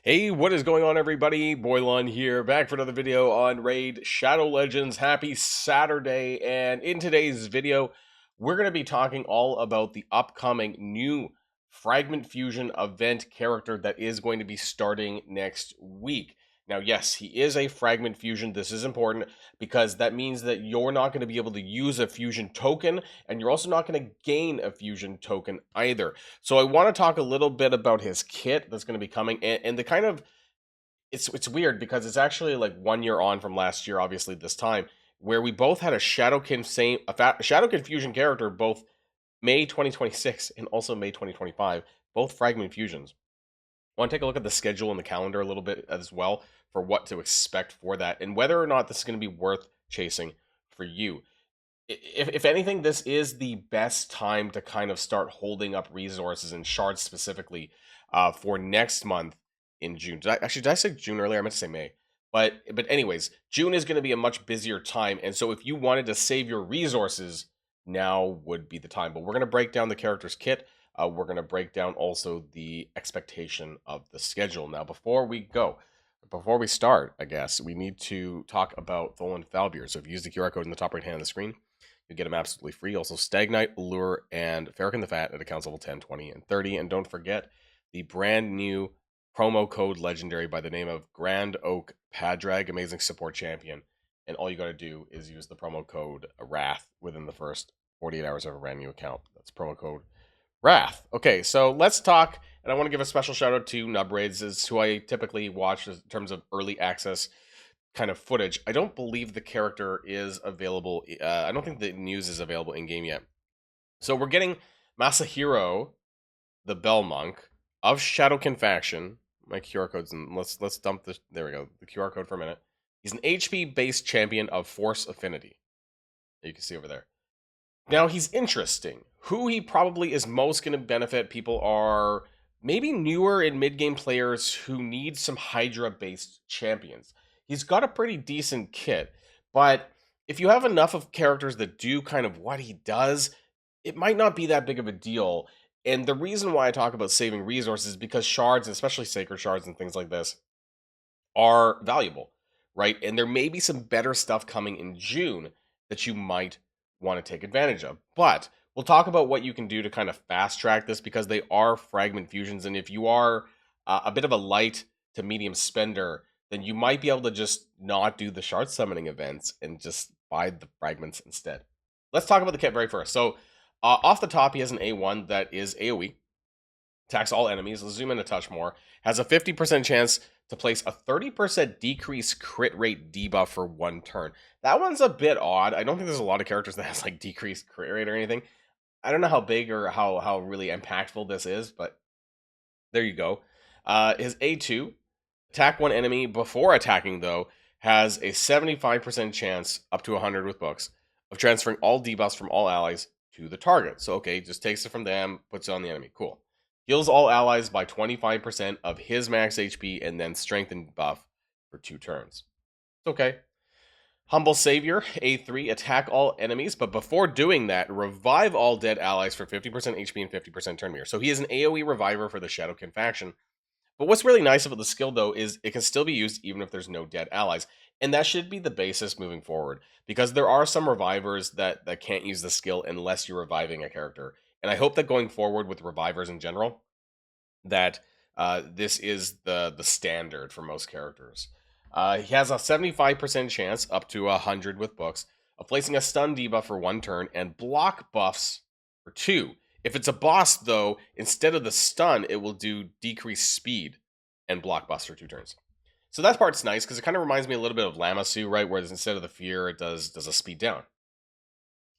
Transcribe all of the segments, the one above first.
Hey, what is going on, everybody? Boilon here, back for another video on Raid Shadow Legends. Happy Saturday, and in today's video, we're going to be talking all about the upcoming new Fragment Fusion event character that is going to be starting next week. Now, yes, he is a Fragment Fusion. This is important because that means that you're not going to be able to use a Fusion token, and you're also not going to gain a Fusion token either. So I want to talk a little bit about his kit that's going to be coming, and the kind of it's weird because it's actually like 1 year on from last year, obviously this time, where we both had a Shadowkin Fusion character, both May 2026 and also May 2025, both Fragment Fusions. I want to take a look at the schedule and the calendar a little bit as well for what to expect for that and whether or not this is going to be worth chasing for you. If anything, this is the best time to kind of start holding up resources and shards specifically, for next month in June. Did I say June earlier? I meant to say May. But anyways, June is going to be a much busier time, and so if you wanted to save your resources, now would be the time. But we're going to break down the character's kit. We're going to break down also the expectation of the schedule. Now, before we start, I guess we need to talk about Tholen Falbier. So if you use the QR code in the top right hand of the screen, you get them absolutely free. Also, Stagnite, Allure, and Farrakhan the Fat at accounts level 10, 20, and 30. And don't forget the brand new promo code legendary by the name of Grand Oak Padrag, amazing support champion. And all you got to do is use the promo code Wrath within the first 48 hours of a brand new account. That's promo code Wrath. Okay, so let's talk. And I want to give a special shout out to Nubraids, is who I typically watch in terms of early access kind of footage. I don't believe the character is available. I don't think the news is available in game yet. So we're getting Masahiro, the Bell Monk of Shadowkin faction. My QR code's in. Let's dump this. There we go. The QR code for a minute. He's an HP based champion of Force Affinity. You can see over there. Now he's interesting. Who he probably is most going to benefit people are maybe newer and mid game players who need some Hydra based champions. He's got a pretty decent kit, but if you have enough of characters that do kind of what he does, it might not be that big of a deal. And the reason why I talk about saving resources is because shards, especially sacred shards and things like this, are valuable, right? And there may be some better stuff coming in June that you might want to take advantage of. But we'll talk about what you can do to kind of fast track this because they are fragment fusions. And if you are a bit of a light to medium spender, then you might be able to just not do the shard summoning events and just buy the fragments instead. Let's talk about the kit very first. So off the top, he has an A1 that is AoE, attacks all enemies. Let's zoom in a touch more. Has a 50% chance to place a 30% decrease crit rate debuff for 1 turn. That one's a bit odd. I don't think there's a lot of characters that has like decreased crit rate or anything. I don't know how big or how really impactful this is, but there you go. His A2, attack 1 enemy before attacking, though, has a 75% chance, up to 100 with books, of transferring all debuffs from all allies to the target. So, okay, just takes it from them, puts it on the enemy. Cool. Heals all allies by 25% of his max HP, and then strengthen buff for 2 turns. It's okay. Humble Savior, A3, attack all enemies, but before doing that, revive all dead allies for 50% HP and 50% turn meter. So he is an AoE reviver for the Shadowkin faction. But what's really nice about the skill, though, is it can still be used even if there's no dead allies. And that should be the basis moving forward, because there are some revivers that can't use the skill unless you're reviving a character. And I hope that going forward with revivers in general, that this is the standard for most characters. He has a 75% chance, up to 100 with books, of placing a stun debuff for 1 turn and block buffs for 2. If it's a boss, though, instead of the stun, it will do decreased speed and block buffs for 2 turns. So that part's nice, because it kind of reminds me a little bit of Lamassu, right? Where instead of the fear, it does a speed down.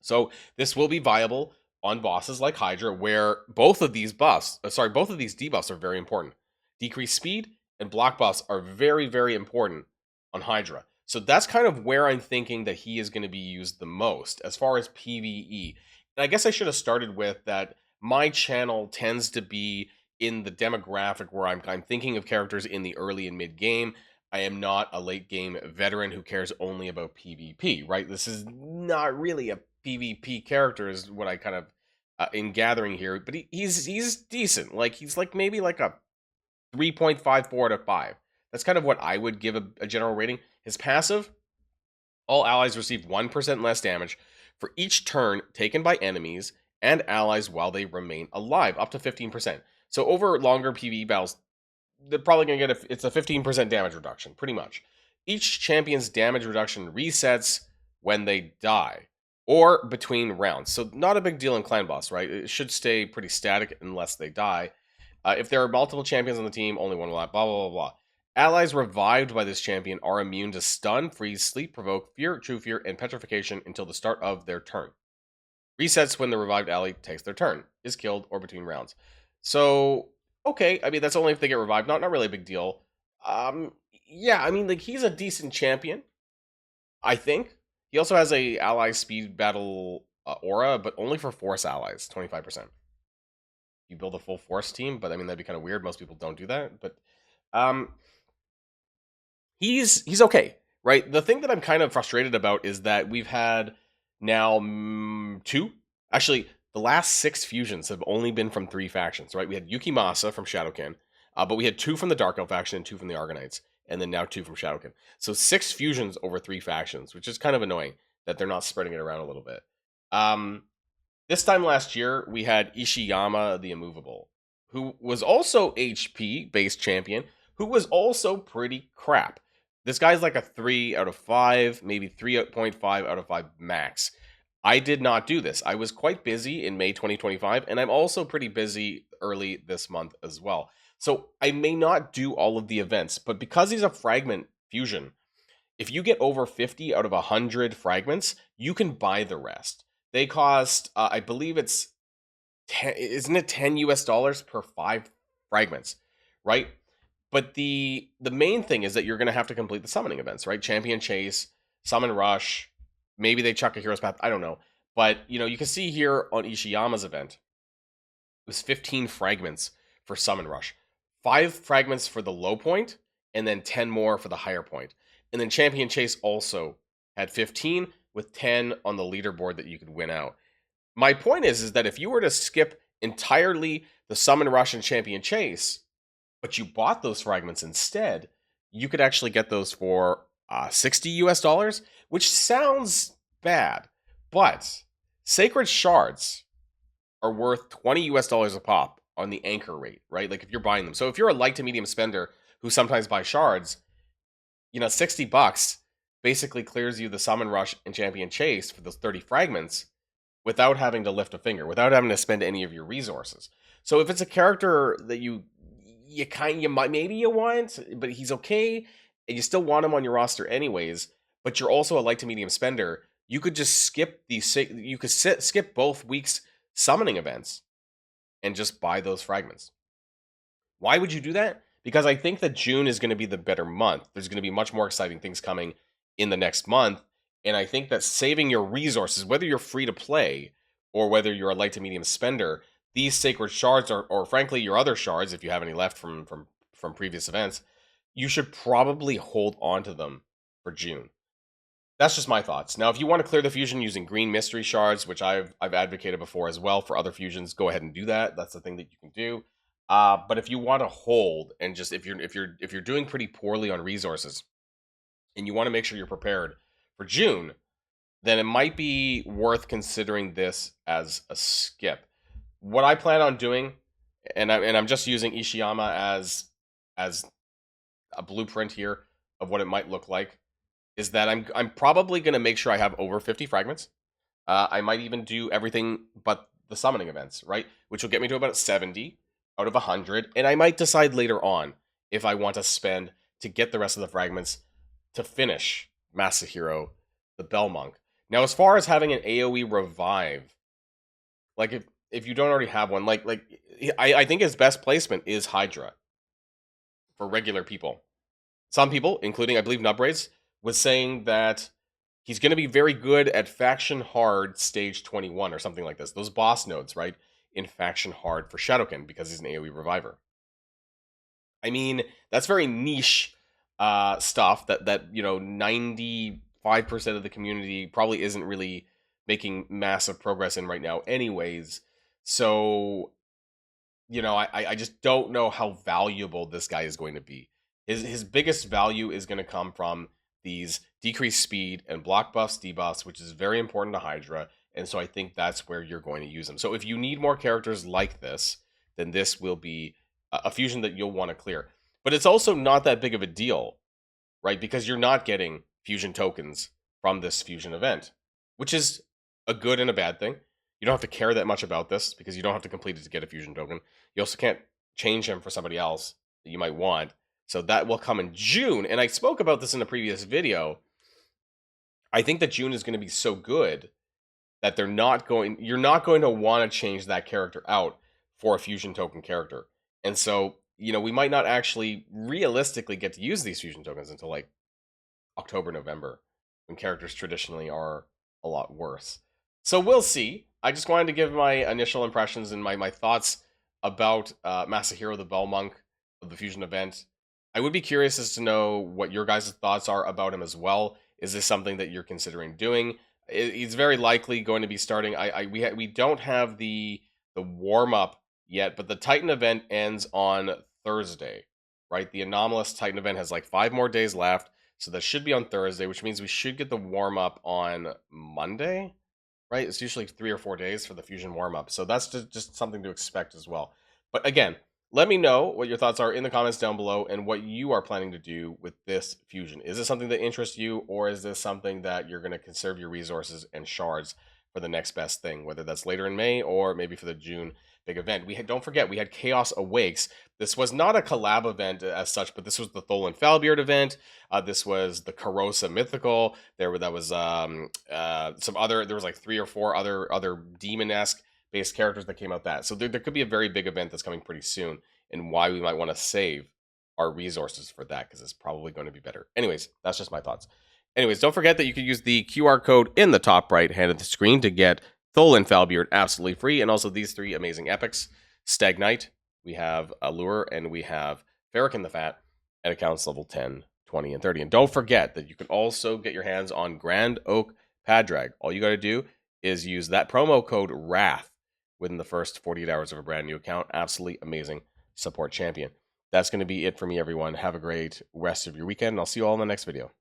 So this will be viable on bosses like Hydra, where both of these debuffs are very important. Decreased speed and block buffs are very, very important on Hydra. So that's kind of where I'm thinking that he is going to be used the most as far as PvE. And I guess I should have started with that my channel tends to be in the demographic where I'm thinking of characters in the early and mid game. I am not a late game veteran who cares only about PvP, right? This is not really a PvP character is what I kind of in gathering here, but he's decent. Like he's like maybe like a 3.54 out of 5. That's kind of what I would give a general rating. His passive, all allies receive 1% less damage for each turn taken by enemies and allies while they remain alive, up to 15%. So over longer PvE battles, they're probably going to get it's a 15% damage reduction, pretty much. Each champion's damage reduction resets when they die or between rounds. So not a big deal in clan boss, right? It should stay pretty static unless they die. If there are multiple champions on the team, only one will die, blah, blah, blah, blah. Allies revived by this champion are immune to stun, freeze, sleep, provoke, fear, true fear, and petrification until the start of their turn. Resets when the revived ally takes their turn, is killed, or between rounds. So, okay, I mean, that's only if they get revived. Not really a big deal. Yeah, I mean, like, he's a decent champion, I think. He also has a ally speed battle aura, but only for force allies, 25%. You build a full force team, but I mean, that'd be kind of weird. Most people don't do that, but um, he's okay, right? The thing that I'm kind of frustrated about is that we've had now two. Actually, the last 6 fusions have only been from 3 factions, right? We had Yukimasa from Shadowkin, but we had 2 from the Dark Elf faction and 2 from the Argonauts, and then now 2 from Shadowkin. So 6 fusions over 3 factions, which is kind of annoying that they're not spreading it around a little bit. This time last year, we had Ishiyama the Immovable, who was also HP-based champion, who was also pretty crap. This guy's like a 3 out of 5, maybe 3.5 out of 5 max. I did not do this. I was quite busy in May 2025, and I'm also pretty busy early this month as well. So I may not do all of the events, but because he's a fragment fusion, if you get over 50 out of 100 fragments, you can buy the rest. They cost, I believe it's 10, isn't it 10 US dollars per 5 fragments, right? But the main thing is that you're going to have to complete the summoning events, right? Champion Chase, Summon Rush, maybe they chuck a Hero's Path, I don't know. But, you know, you can see here on Ishiyama's event, it was 15 fragments for Summon Rush, 5 fragments for the low point, and then 10 more for the higher point. And then Champion Chase also had 15 with 10 on the leaderboard that you could win out. My point is that if you were to skip entirely the Summon Rush and Champion Chase, but you bought those fragments instead, you could actually get those for 60 US dollars, which sounds bad. But Sacred Shards are worth 20 US dollars a pop on the anchor rate, right? Like if you're buying them. So if you're a light to medium spender who sometimes buys shards, you know, $60 basically clears you the Summon Rush and Champion Chase for those 30 fragments without having to lift a finger, without having to spend any of your resources. So if it's a character that you might, maybe you want, but he's okay, and you still want him on your roster anyways, but you're also a light to medium spender, you could just skip skip both weeks summoning events and just buy those fragments. Why would you do that? Because I think that June is going to be the better month. There's going to be much more exciting things coming in the next month. And I think that saving your resources, whether you're free to play or whether you're a light to medium spender, these sacred shards, or frankly your other shards, if you have any left from previous events, you should probably hold on to them for June. That's just my thoughts. Now, if you want to clear the fusion using green mystery shards, which I've advocated before as well for other fusions, go ahead and do that. That's the thing that you can do. But if you want to hold and just if you're doing pretty poorly on resources and you want to make sure you're prepared for June, then it might be worth considering this as a skip. What I plan on doing, and I'm just using Ishiyama as a blueprint here of what it might look like, is that I'm probably going to make sure I have over 50 fragments. I might even do everything but the summoning events, right? Which will get me to about 70 out of 100. And I might decide later on if I want to spend to get the rest of the fragments to finish Masahiro, the Bell Monk. Now, as far as having an AoE revive, like if you don't already have one, I think his best placement is Hydra for regular people. Some people, including I believe Nubraids, was saying that he's going to be very good at Faction Hard Stage 21 or something like this. Those boss nodes, right? In Faction Hard for Shadowkin because he's an AoE reviver. I mean, that's very niche stuff that you know 95% of the community probably isn't really making massive progress in right now anyways. So you know, I just don't know how valuable this guy is going to be. His biggest value is going to come from these decreased speed and block buffs, debuffs, which is very important to Hydra. And so I think that's where you're going to use them. So if you need more characters like this, then this will be a fusion that you'll want to clear. But it's also not that big of a deal, right? Because you're not getting fusion tokens from this fusion event, which is a good and a bad thing. You don't have to care that much about this because you don't have to complete it to get a fusion token. You also can't change him for somebody else that you might want. So that will come in June. And I spoke about this in a previous video. I think that June is going to be so good that you're not going to want to change that character out for a fusion token character. And so, you know, we might not actually realistically get to use these fusion tokens until like October, November, when characters traditionally are a lot worse. So we'll see. I just wanted to give my initial impressions and my thoughts about Masahiro the Bell of the Fusion event. I would be curious as to know what your guys' thoughts are about him as well. Is this something that you're considering doing? He's very likely going to be starting. We don't have the warm up yet, but the Titan event ends on Thursday, right? The anomalous Titan event has like 5 more days left. So that should be on Thursday, which means we should get the warm-up on Monday, right? It's usually 3 or 4 days for the Fusion warm-up. So that's just something to expect as well. But again, let me know what your thoughts are in the comments down below and what you are planning to do with this Fusion. Is this something that interests you, or is this something that you're going to conserve your resources and shards for the next best thing, whether that's later in May or maybe for the June big event? Don't forget, we had Chaos Awakes. This was not a collab event as such, but this was the Tholan Falbeard event. This was the Karosa Mythical. There was some other. There was like 3 or 4 other demon-esque based characters that came out that. So there could be a very big event that's coming pretty soon, and why we might want to save our resources for that because it's probably going to be better. Anyways, that's just my thoughts. Anyways, don't forget that you can use the QR code in the top right hand of the screen to get Tholan Falbeard absolutely free, and also these 3 amazing epics: Stag Knight, we have Allure, and we have Farrakhan the Fat at accounts level 10, 20, and 30. And don't forget that you can also get your hands on Grand Oak Padrag. All you got to do is use that promo code WRATH within the first 48 hours of a brand new account. Absolutely amazing support champion. That's going to be it for me, everyone. Have a great rest of your weekend, and I'll see you all in the next video.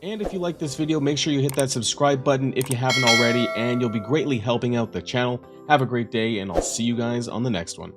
And if you like this video, make sure you hit that subscribe button if you haven't already, and you'll be greatly helping out the channel. Have a great day, and I'll see you guys on the next one.